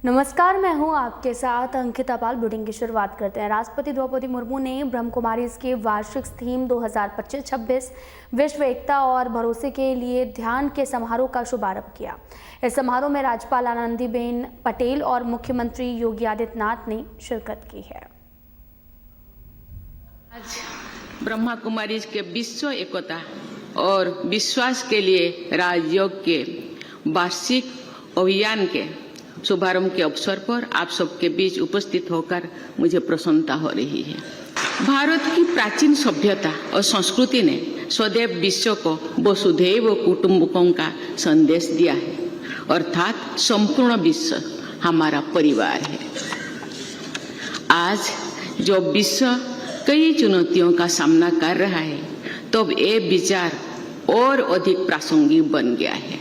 नमस्कार, मैं हूं आपके साथ अंकिता पाल। बुलेटिन की शुरुआत करते हैं। राष्ट्रपति द्रौपदी मुर्मू ने ब्रह्म कुमारीज के वार्षिक थीम 2025-26 विश्व एकता और भरोसे के लिए ध्यान के समारोह का शुभारंभ किया। इस समारोह में राज्यपाल आनंदीबेन पटेल और मुख्यमंत्री योगी आदित्यनाथ ने शिरकत की है। आज ब्रह्मा कुमारीज के विश्व एकता और विश्वास के लिए राजयोग के वार्षिक अभियान के शुभारंभ के अवसर पर आप सबके बीच उपस्थित होकर मुझे प्रसन्नता हो रही है। भारत की प्राचीन सभ्यता और संस्कृति ने सदैव विश्व को वसुधैव कुटुंबकम का संदेश दिया है, अर्थात संपूर्ण विश्व हमारा परिवार है। आज जो विश्व कई चुनौतियों का सामना कर रहा है, तब ये विचार और अधिक प्रासंगिक बन गया है।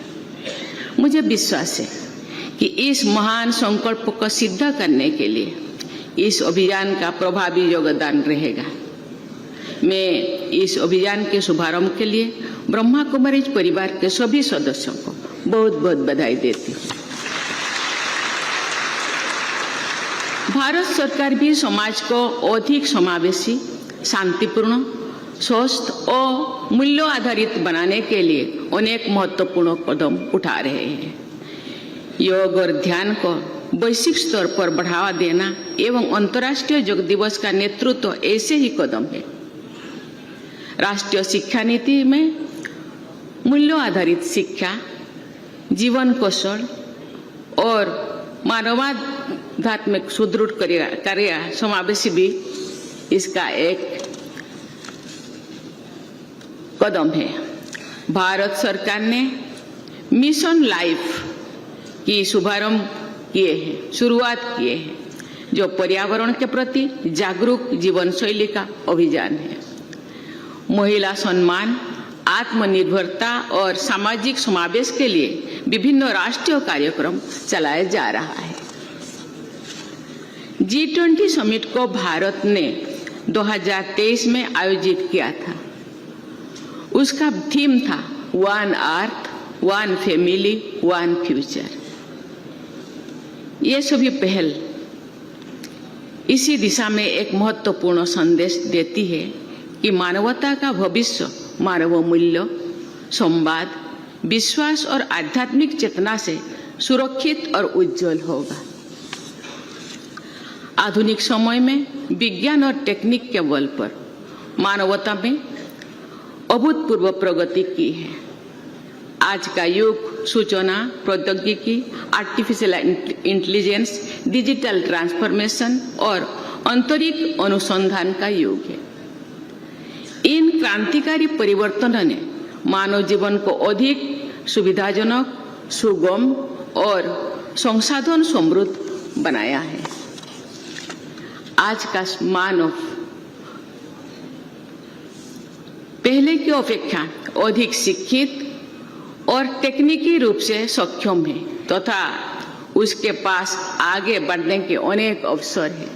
मुझे विश्वास है कि इस महान संकल्प को सिद्ध करने के लिए इस अभियान का प्रभावी योगदान रहेगा। मैं इस अभियान के शुभारंभ के लिए ब्रह्मा कुमारीज परिवार के सभी सदस्यों को बहुत बहुत बधाई देती हूँ। भारत सरकार भी समाज को अधिक समावेशी, शांतिपूर्ण, स्वस्थ और मूल्य आधारित बनाने के लिए अनेक महत्वपूर्ण कदम उठा रहे हैं। योग और ध्यान को वैश्विक स्तर पर बढ़ावा देना एवं अंतर्राष्ट्रीय योग दिवस का नेतृत्व ऐसे ही कदम है। राष्ट्रीय शिक्षा नीति में मूल्य आधारित शिक्षा, जीवन कौशल और मानवाध्यात्मिक सुदृढ़ कार्य समावेशी भी इसका एक कदम है। भारत सरकार ने मिशन लाइफ की शुभारंभ शुरुआत किए हैं, जो पर्यावरण के प्रति जागरूक जीवन शैली का अभियान है। महिला सम्मान, आत्मनिर्भरता और सामाजिक समावेश के लिए विभिन्न राष्ट्रीय कार्यक्रम चलाया जा रहा है। G20 समिट को भारत ने 2023 में आयोजित किया था। उसका थीम था one earth, one family, one future. ये सभी पहल इसी दिशा में एक महत्वपूर्ण संदेश देती है कि मानवता का भविष्य मानव मूल्य, संवाद, विश्वास और आध्यात्मिक चेतना से सुरक्षित और उज्जवल होगा। आधुनिक समय में विज्ञान और टेक्निक के बल पर मानवता में अभूतपूर्व प्रगति की है। आज का युग सूचना प्रौद्योगिकी, आर्टिफिशियल इंटेलिजेंस, डिजिटल ट्रांसफॉर्मेशन और अंतरिक्ष अनुसंधान का युग है। इन क्रांतिकारी परिवर्तनों ने मानव जीवन को अधिक सुविधाजनक, सुगम और संसाधन समृद्ध बनाया है। आज का मानव पहले की अपेक्षा अधिक शिक्षित और तकनीकी रूप से सक्षम है तथा उसके पास आगे बढ़ने के अनेक अवसर हैं।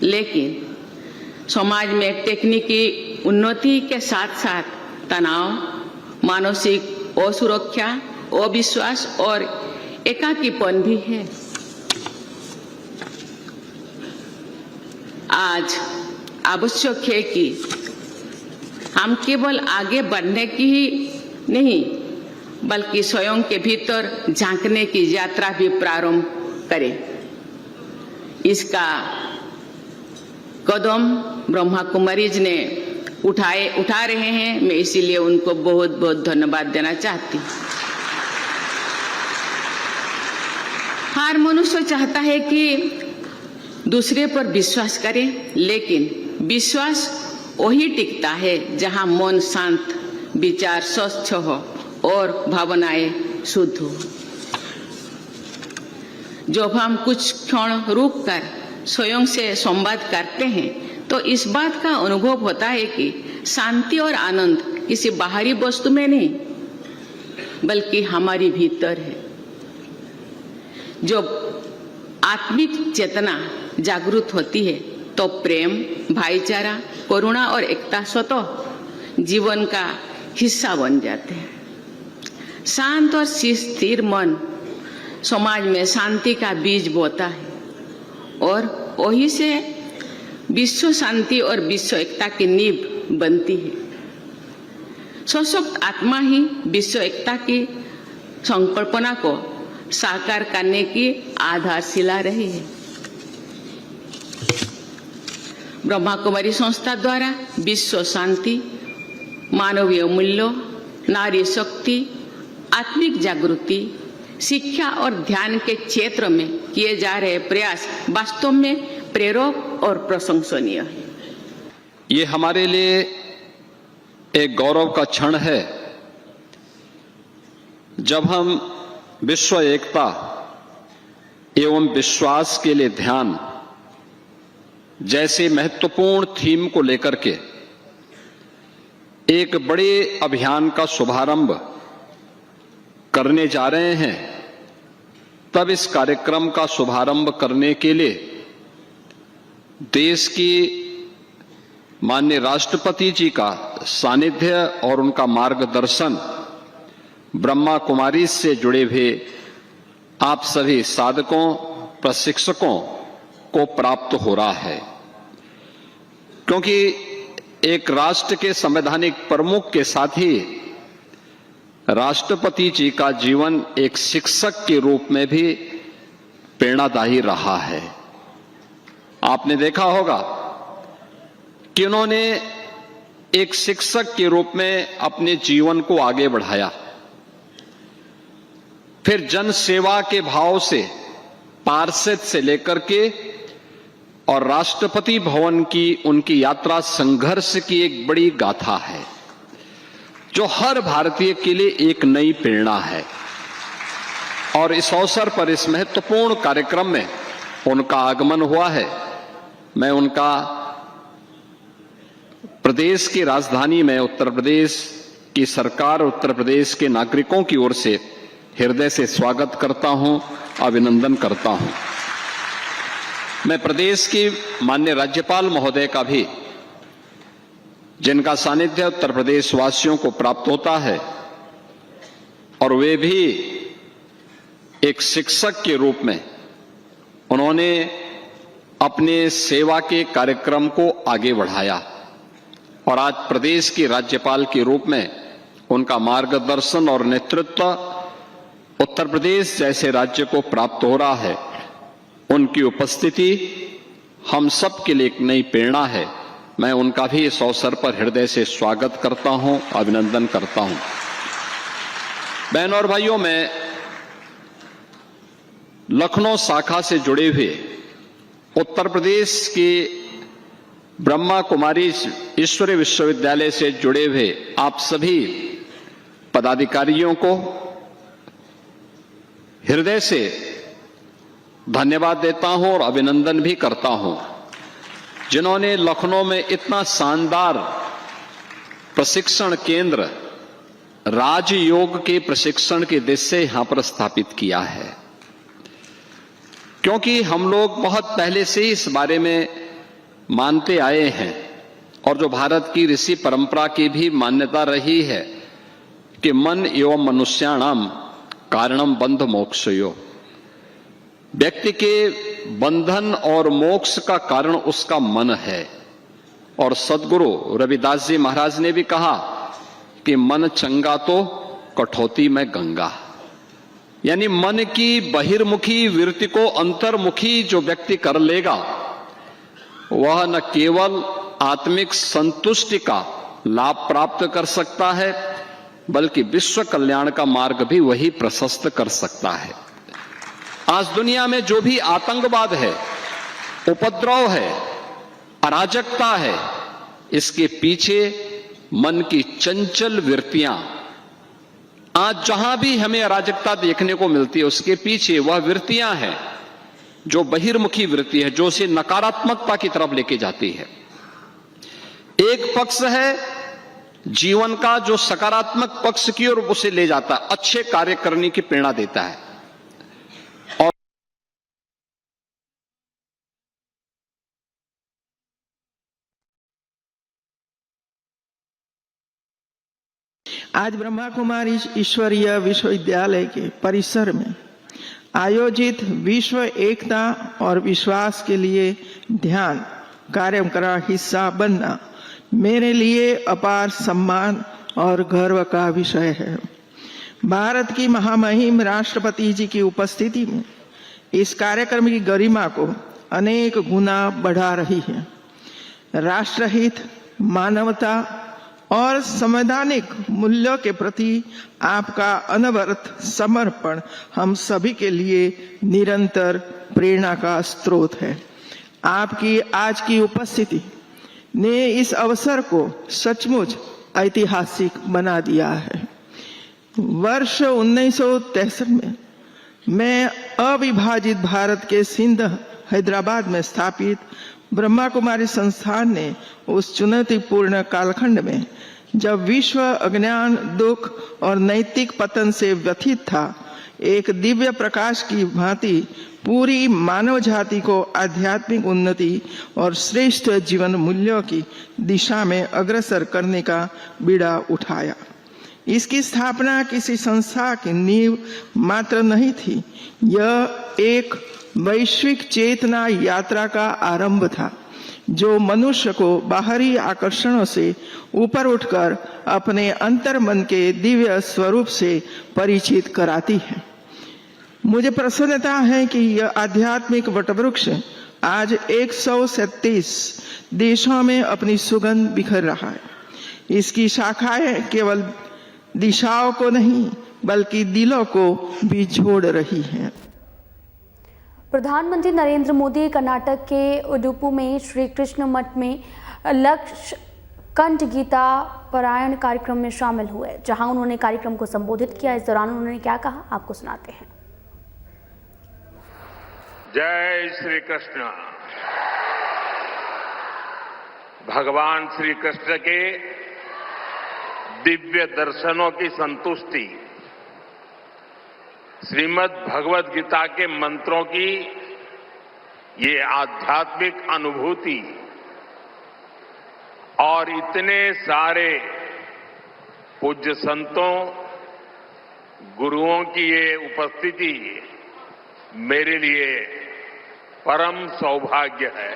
लेकिन समाज में तकनीकी उन्नति के साथ साथ तनाव, मानसिक असुरक्षा, अविश्वास और एकाकीपन भी है। आज आवश्यक है कि हम केवल आगे बढ़ने की ही नहीं, बल्कि स्वयं के भीतर झांकने की यात्रा भी प्रारंभ करें। इसका कदम ब्रह्मा कुमारीज ने उठा रहे हैं। मैं इसीलिए उनको बहुत बहुत धन्यवाद देना चाहती हूँ। हर मनुष्य चाहता है कि दूसरे पर विश्वास करे, लेकिन विश्वास वही टिकता है जहां मन शांत, विचार स्वच्छ हो और भावनाएं शुद्ध हो। जब हम कुछ क्षण रुककर स्वयं से संवाद करते हैं, तो इस बात का अनुभव होता है कि शांति और आनंद किसी बाहरी वस्तु में नहीं, बल्कि हमारी भीतर है। जब आत्मिक चेतना जागृत होती है, तो प्रेम, भाईचारा, करुणा और एकता स्वतः जीवन का हिस्सा बन जाते हैं। शांत और स्थिर मन समाज में शांति का बीज बोता है और वही से विश्व शांति और विश्व एकता की नींव बनती है। सशक्त आत्मा ही विश्व एकता की संकल्पना को साकार करने की आधारशिला रही है। ब्रह्मा कुमारी संस्था द्वारा विश्व शांति, मानवीय मूल्यों, नारी शक्ति, आत्मिक जागृति, शिक्षा और ध्यान के क्षेत्र में किए जा रहे प्रयास वास्तव में प्रेरक और प्रशंसनीय है। ये हमारे लिए एक गौरव का क्षण है जब हम विश्व एकता एवं विश्वास के लिए ध्यान जैसे महत्वपूर्ण थीम को लेकर के एक बड़े अभियान का शुभारंभ करने जा रहे हैं। तब इस कार्यक्रम का शुभारंभ करने के लिए देश की माननीय राष्ट्रपति जी का सानिध्य और उनका मार्गदर्शन ब्रह्मा कुमारी से जुड़े हुए आप सभी साधकों, प्रशिक्षकों को प्राप्त हो रहा है, क्योंकि एक राष्ट्र के संवैधानिक प्रमुख के साथ ही राष्ट्रपति जी का जीवन एक शिक्षक के रूप में भी प्रेरणादायी रहा है। आपने देखा होगा कि उन्होंने एक शिक्षक के रूप में अपने जीवन को आगे बढ़ाया, फिर जन सेवा के भाव से पार्षद से लेकर के और राष्ट्रपति भवन की उनकी यात्रा संघर्ष की एक बड़ी गाथा है जो हर भारतीय के लिए एक नई प्रेरणा है। और इस अवसर पर इस महत्वपूर्ण कार्यक्रम में उनका आगमन हुआ है। मैं उनका प्रदेश की राजधानी में उत्तर प्रदेश की सरकार, उत्तर प्रदेश के नागरिकों की ओर से हृदय से स्वागत करता हूं, अभिनंदन करता हूं। मैं प्रदेश की माननीय राज्यपाल महोदय का भी, जिनका सानिध्य उत्तर प्रदेश वासियों को प्राप्त होता है और वे भी एक शिक्षक के रूप में उन्होंने अपने सेवा के कार्यक्रम को आगे बढ़ाया और आज प्रदेश की राज्यपाल के रूप में उनका मार्गदर्शन और नेतृत्व उत्तर प्रदेश जैसे राज्य को प्राप्त हो रहा है। उनकी उपस्थिति हम सब के लिए एक नई प्रेरणा है। मैं उनका भी इस अवसर पर हृदय से स्वागत करता हूं, अभिनंदन करता हूं। बहनों और भाइयों, मैं लखनऊ शाखा से जुड़े हुए उत्तर प्रदेश के ब्रह्मा कुमारी ईश्वरीय विश्वविद्यालय से जुड़े हुए आप सभी पदाधिकारियों को हृदय से धन्यवाद देता हूं और अभिनंदन भी करता हूं, जिन्होंने लखनऊ में इतना शानदार प्रशिक्षण केंद्र राजयोग के प्रशिक्षण के दृश्य यहां पर स्थापित किया है। क्योंकि हम लोग बहुत पहले से ही इस बारे में मानते आए हैं और जो भारत की ऋषि परंपरा की भी मान्यता रही है कि मन एवं मनुष्याणाम कारणम बंध मोक्षयो, व्यक्ति के बंधन और मोक्ष का कारण उसका मन है। और सदगुरु रविदास जी महाराज ने भी कहा कि मन चंगा तो कठौती में गंगा, यानी मन की बहिर्मुखी वृत्ति को अंतर्मुखी जो व्यक्ति कर लेगा वह न केवल आत्मिक संतुष्टि का लाभ प्राप्त कर सकता है बल्कि विश्व कल्याण का मार्ग भी वही प्रशस्त कर सकता है। आज दुनिया में जो भी आतंकवाद है, उपद्रव है, अराजकता है, इसके पीछे मन की चंचल वृत्तियां, आज जहां भी हमें अराजकता देखने को मिलती है उसके पीछे वह वृत्तियां हैं जो बहिर्मुखी वृत्ति है, जो उसे नकारात्मकता की तरफ लेके जाती है। एक पक्ष है जीवन का जो सकारात्मक पक्ष की ओर उसे ले जाता है, अच्छे कार्य करने की प्रेरणा देता है। और आज ब्रह्मा कुमारी ईश्वरीय विश्वविद्यालय के परिसर में आयोजित विश्व एकता और विश्वास के लिए ध्यान कार्यक्रम का हिस्सा बनना मेरे लिए अपार सम्मान और गर्व का विषय है। भारत की महामहिम राष्ट्रपति जी की उपस्थिति में इस कार्यक्रम की गरिमा को अनेक गुना बढ़ा रही है। राष्ट्रहित, मानवता और संवैधानिक मूल्यों के प्रति आपका अनवरत समर्पण हम सभी के लिए निरंतर प्रेरणा का स्रोत है। आपकी आज की उपस्थिति ने इस अवसर को सचमुच ऐतिहासिक बना दिया है। वर्ष 1963 में मैं अविभाजित भारत के सिंध हैदराबाद में स्थापित ब्रह्मा कुमारी संस्थान ने उस चुनौतीपूर्ण कालखंड में जब विश्व अज्ञान, दुख और नैतिक पतन से व्यथित था, एक दिव्य प्रकाश की भांति पूरी मानव जाति को आध्यात्मिक उन्नति और श्रेष्ठ जीवन मूल्यों की दिशा में अग्रसर करने का बीड़ा उठाया। इसकी स्थापना किसी संस्था की नींव मात्र नहीं थी, यह एक वैश्विक चेतना यात्रा का आरंभ था जो मनुष्य को बाहरी आकर्षणों से ऊपर उठकर अपने अंतर्मन के दिव्य स्वरूप से परिचित कराती है। मुझे प्रसन्नता है कि यह आध्यात्मिक वटवृक्ष आज 137 देशों में अपनी सुगंध बिखेर रहा है। इसकी शाखाएं केवल दिशाओं को नहीं बल्कि दिलों को भी जोड़ रही हैं। प्रधानमंत्री नरेंद्र मोदी कर्नाटक के उडुपी में श्री कृष्ण मठ में लक्ष्य कंठ गीता पारायण कार्यक्रम में शामिल हुए, जहां उन्होंने कार्यक्रम को संबोधित किया। इस दौरान उन्होंने क्या कहा, आपको सुनाते हैं। जय श्री कृष्ण। भगवान श्री कृष्ण के दिव्य दर्शनों की संतुष्टि, श्रीमद् भगवद गीता के मंत्रों की ये आध्यात्मिक अनुभूति और इतने सारे पूज्य संतों, गुरुओं की ये उपस्थिति मेरे लिए परम सौभाग्य है।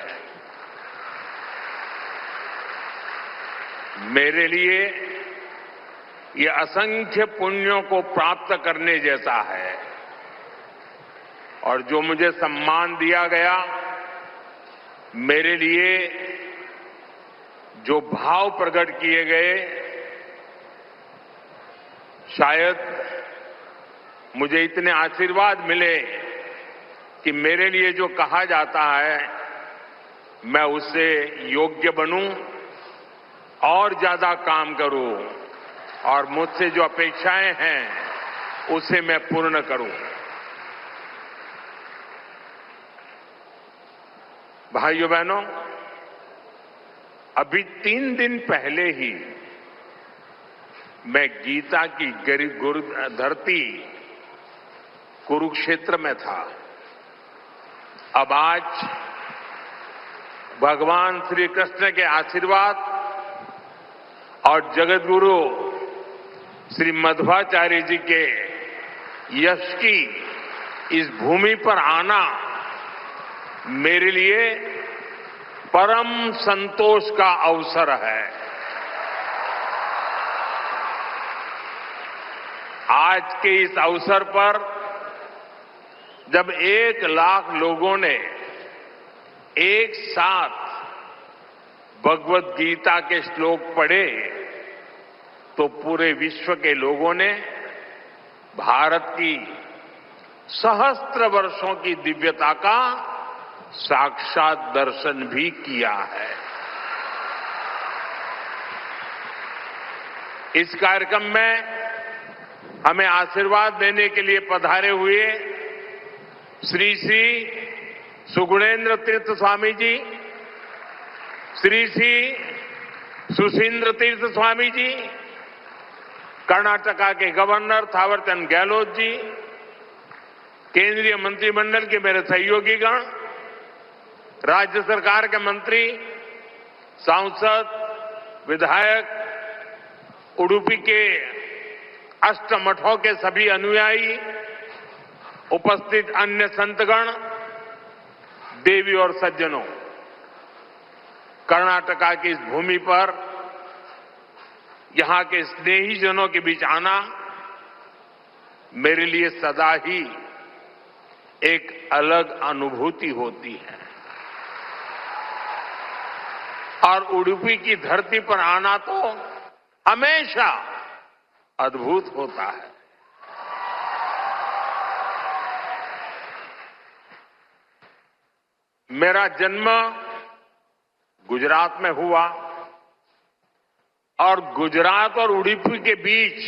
मेरे लिए ये असंख्य पुण्यों को प्राप्त करने जैसा है और जो मुझे सम्मान दिया गया, मेरे लिए जो भाव प्रकट किए गए, शायद मुझे इतने आशीर्वाद मिले कि मेरे लिए जो कहा जाता है मैं उससे योग्य बनूं और ज्यादा काम करूं और मुझसे जो अपेक्षाएं हैं उसे मैं पूर्ण करूं। भाइयों बहनों, अभी 3 दिन पहले ही मैं गीता की गुरु धरती कुरुक्षेत्र में था। अब आज भगवान श्री कृष्ण के आशीर्वाद और जगत गुरु श्री मध्वाचार्य जी के यश की इस भूमि पर आना मेरे लिए परम संतोष का अवसर है। आज के इस अवसर पर जब 1 लाख लोगों ने एक साथ भगवद गीता के श्लोक पढ़े तो पूरे विश्व के लोगों ने भारत की सहस्त्र वर्षों की दिव्यता का साक्षात दर्शन भी किया है। इस कार्यक्रम में हमें आशीर्वाद देने के लिए पधारे हुए श्री श्री सुगुणेन्द्र तीर्थ स्वामी जी, श्री श्री सुशींद्र तीर्थ स्वामी जी, कर्नाटका के गवर्नर थावरचंद गहलोत जी, केंद्रीय मंत्रिमंडल के मेरे सहयोगीगण, राज्य सरकार के मंत्री, सांसद, विधायक, उडुपी के अष्टमठों के सभी अनुयायी उपस्थित अन्य संतगण, देवी और सज्जनों, कर्नाटका की इस भूमि पर यहां के स्नेही जनों के बीच आना मेरे लिए सदा ही एक अलग अनुभूति होती है। और उडुपी की धरती पर आना तो हमेशा अद्भुत होता है। मेरा जन्म गुजरात में हुआ और गुजरात और उडुपी के बीच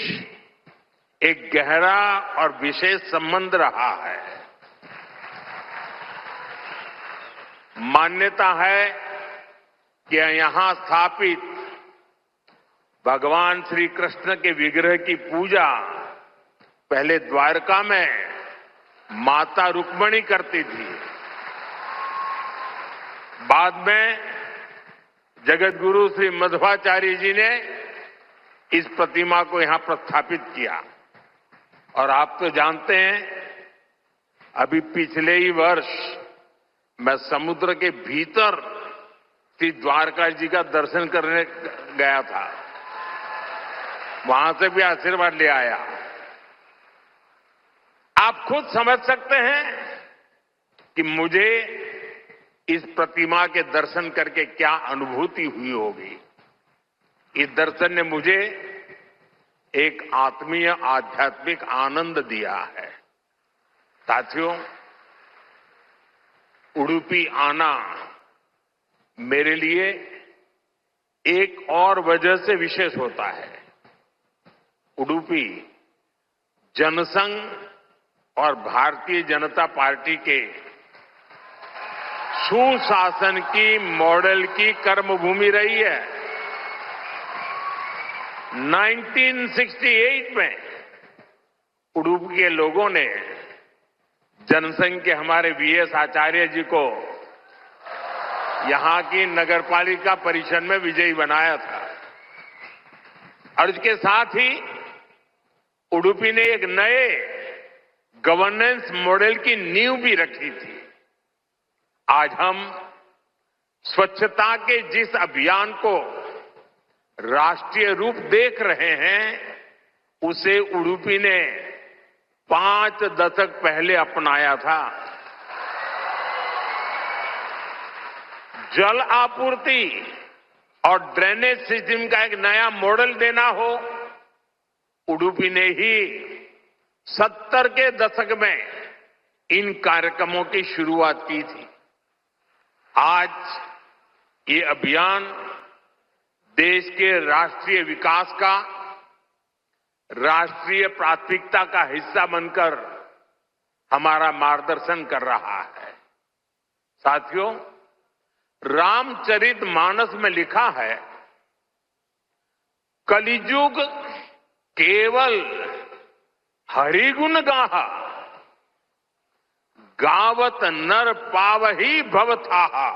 एक गहरा और विशेष संबंध रहा है। मान्यता है कि यहां स्थापित भगवान श्री कृष्ण के विग्रह की पूजा पहले द्वारका में माता रुक्मिणी करती थी। बाद में जगत गुरु श्री मध्वाचार्य जी ने इस प्रतिमा को यहां प्रस्थापित किया। और आप तो जानते हैं, अभी पिछले ही वर्ष मैं समुद्र के भीतर श्री द्वारका जी का दर्शन करने गया था, वहां से भी आशीर्वाद ले आया। आप खुद समझ सकते हैं कि मुझे इस प्रतिमा के दर्शन करके क्या अनुभूति हुई होगी। इस दर्शन ने मुझे एक आत्मीय आध्यात्मिक आनंद दिया है। साथियों, उडुपी आना मेरे लिए एक और वजह से विशेष होता है। उडुपी जनसंघ और भारतीय जनता पार्टी के सुशासन की, मॉडल की कर्मभूमि रही है। 1968 में उडुपी के लोगों ने जनसंघ के हमारे वीएस आचार्य जी को यहां की नगरपालिका परिषद में विजयी बनाया था। और इसके साथ ही उडुपी ने एक नए गवर्नेंस मॉडल की नींव भी रखी थी। आज हम स्वच्छता के जिस अभियान को राष्ट्रीय रूप देख रहे हैं, उसे उडुपी ने 5 दशक पहले अपनाया था। जल आपूर्ति और ड्रेनेज सिस्टम का एक नया मॉडल देना हो, उडुपी ने ही 70 के दशक में इन कार्यक्रमों की शुरुआत की थी। आज ये अभियान देश के राष्ट्रीय विकास का राष्ट्रीय प्राथमिकता का हिस्सा बनकर हमारा मार्गदर्शन कर रहा है। साथियों, रामचरितमानस में लिखा है, कलिजुग केवल हरिगुण गाहा, गावत नर पावही भवथाहा।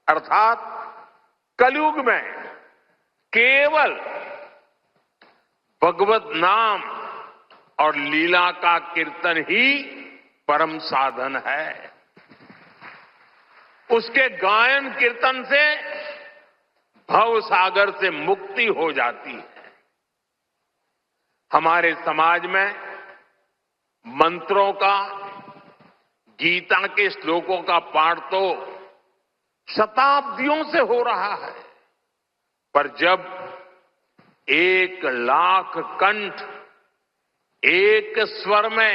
अर्थात कलयुग में केवल भगवत नाम और लीला का कीर्तन ही परम साधन है। उसके गायन कीर्तन से भव सागर से मुक्ति हो जाती है। हमारे समाज में मंत्रों का, गीता के श्लोकों का पाठ तो शताब्दियों से हो रहा है, पर जब 1 लाख कंठ एक स्वर में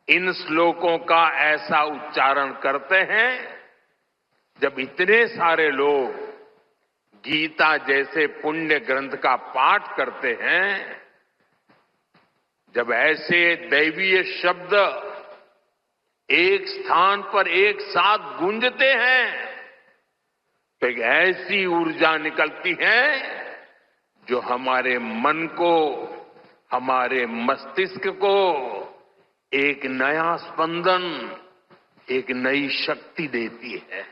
इन श्लोकों का ऐसा उच्चारण करते हैं, जब इतने सारे लोग गीता जैसे पुण्य ग्रंथ का पाठ करते हैं, जब ऐसे दैवीय शब्द एक स्थान पर एक साथ गूंजते हैं, तो एक ऐसी ऊर्जा निकलती है जो हमारे मन को, हमारे मस्तिष्क को एक नया स्पंदन, एक नई शक्ति देती है।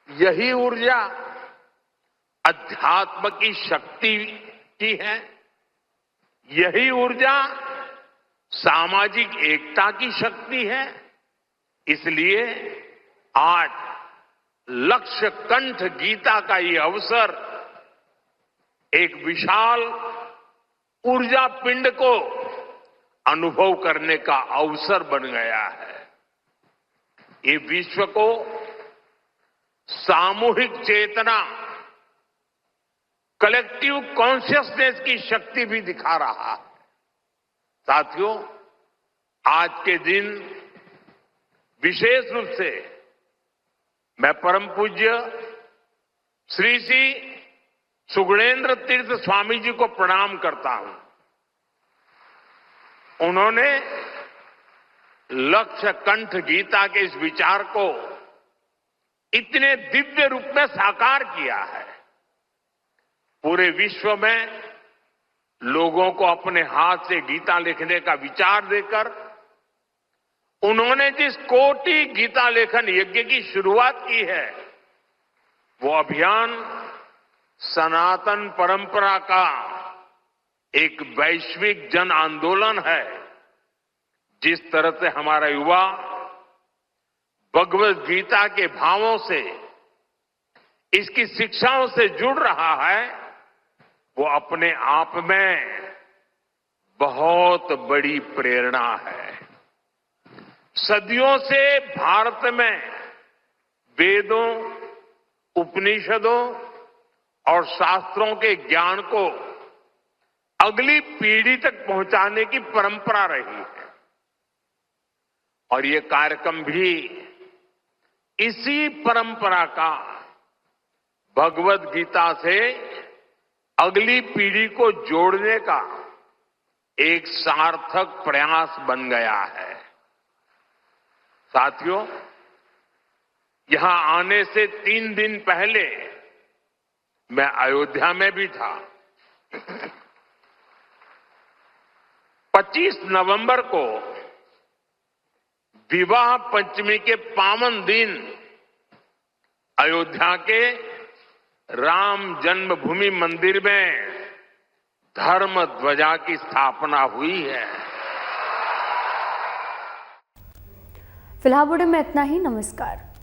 यही ऊर्जा अध्यात्म की शक्ति की है यही ऊर्जा सामाजिक एकता की शक्ति है। इसलिए आज लक्ष्य कंठ गीता का ये अवसर एक विशाल ऊर्जा पिंड को अनुभव करने का अवसर बन गया है। ये विश्व को सामूहिक चेतना, कलेक्टिव कॉन्शियसनेस की शक्ति भी दिखा रहा है। साथियों, आज के दिन विशेष रूप से मैं परम पूज्य श्री श्री सुगुणेन्द्र तीर्थ स्वामी जी को प्रणाम करता हूं। उन्होंने लक्ष्य कंठ गीता के इस विचार को इतने दिव्य रूप में साकार किया है। पूरे विश्व में लोगों को अपने हाथ से गीता लिखने का विचार देकर उन्होंने जिस कोटि गीता लेखन यज्ञ की शुरुआत की है, वो अभियान सनातन परंपरा का एक वैश्विक जन आंदोलन है। जिस तरह से हमारा युवा भगवत गीता के भावों से, इसकी शिक्षाओं से जुड़ रहा है, वो अपने आप में बहुत बड़ी प्रेरणा है। सदियों से भारत में वेदों, उपनिषदों और शास्त्रों के ज्ञान को अगली पीढ़ी तक पहुंचाने की परंपरा रही है। और ये कार्यक्रम भी इसी परंपरा का भगवत गीता से अगली पीढ़ी को जोड़ने का एक सार्थक प्रयास बन गया है। साथियों, यहां आने से 3 दिन पहले मैं अयोध्या में भी था। 25 नवंबर को विवाह पंचमी के पावन दिन अयोध्या के राम जन्मभूमि मंदिर में धर्म ध्वजा की स्थापना हुई है। फिलहाल बुलेटिन में इतना ही। नमस्कार।